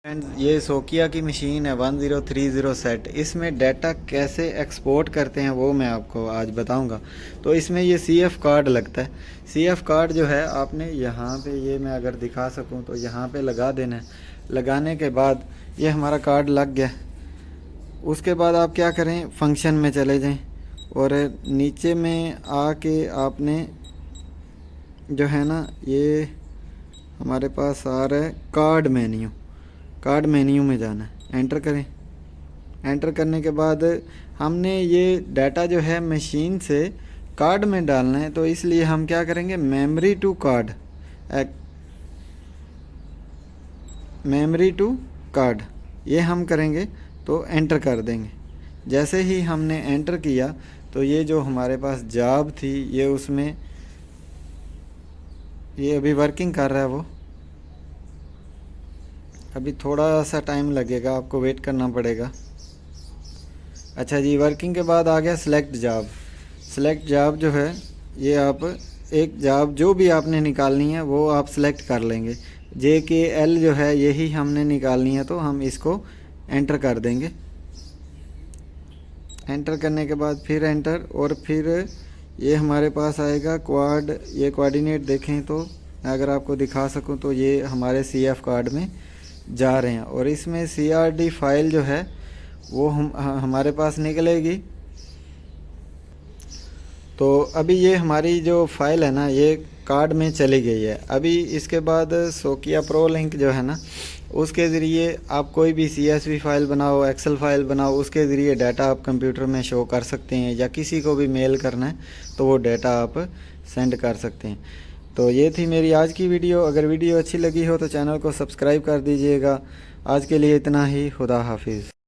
Friends, ये Sokkia की machine है 1030 सेट। इसमें डाटा कैसे एक्सपोर्ट करते हैं वो मैं आपको आज बताऊंगा। तो इसमें ये सीएफ कार्ड लगता है। सीएफ कार्ड जो है आपने यहाँ पे, ये मैं अगर दिखा सकूँ तो यहाँ पे लगा देना है। लगाने के बाद ये हमारा कार्ड लग गया। उसके बाद आप क्या करें, फंक्शन में चले जाएं और नीचे में आके आपने जो है ना, ये हमारे पास आ रहा है कार्ड मेन्यू। कार्ड मेन्यू में जाना है, एंटर करें। एंटर करने के बाद हमने ये डाटा जो है मशीन से कार्ड में डालना है, तो इसलिए हम क्या करेंगे, memory to card, memory to card ये हम करेंगे। तो एंटर कर देंगे। जैसे ही हमने एंटर किया तो ये जो हमारे पास जॉब थी ये उसमें, ये अभी वर्किंग कर रहा है। वो अभी थोड़ा सा टाइम लगेगा, आपको वेट करना पड़ेगा। अच्छा जी, वर्किंग के बाद आ गया सिलेक्ट जॉब। सिलेक्ट जॉब जो है, ये आप एक जॉब जो भी आपने निकालनी है वो आप सिलेक्ट कर लेंगे। JKL जो है यही हमने निकालनी है, तो हम इसको एंटर कर देंगे। एंटर करने के बाद फिर एंटर, और फिर ये हमारे पास आएगा क्वाड। ये कोऑर्डिनेट देखें तो अगर आपको दिखा सकूं तो ये हमारे CF कार्ड में जा रहे हैं, और इसमें CRD फाइल जो है वो हमारे पास निकलेगी। तो अभी ये हमारी जो फाइल है ना, ये कार्ड में चली गई है। अभी इसके बाद सोकिया प्रो लिंक जो है ना, उसके ज़रिए आप कोई भी CSV फाइल बनाओ, एक्सेल फाइल बनाओ, उसके ज़रिए डाटा आप कंप्यूटर में शो कर सकते हैं, या किसी को भी मेल करना है तो वो डाटा आप सेंड कर सकते हैं। तो ये थी मेरी आज की वीडियो। अगर वीडियो अच्छी लगी हो तो चैनल को सब्सक्राइब कर दीजिएगा। आज के लिए इतना ही। खुदा हाफिज़।